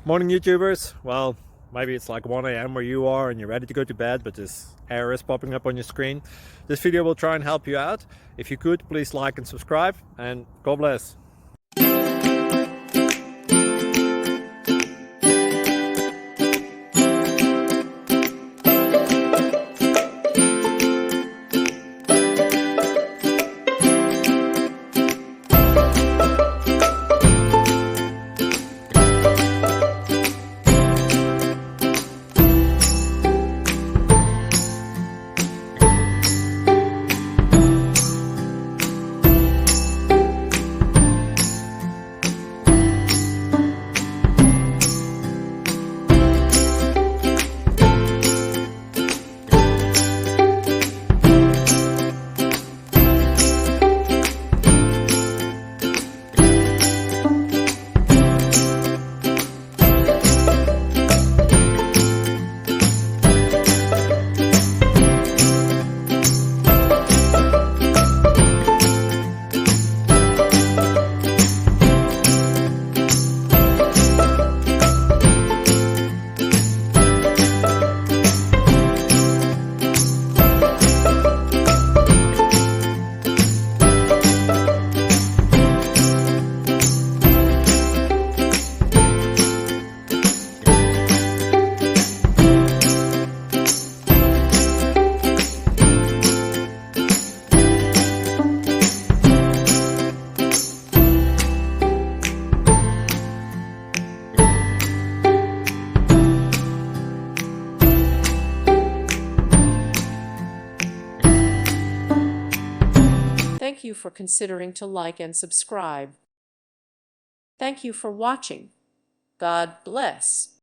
Morning YouTubers. Well, maybe it's like 1 a.m. where you are and you're ready to go to bed, but this error is popping up on your screen. This video will try and help you out. If you could, please like and subscribe, and God bless. Thank you for considering to like and subscribe. Thank you for watching. God bless.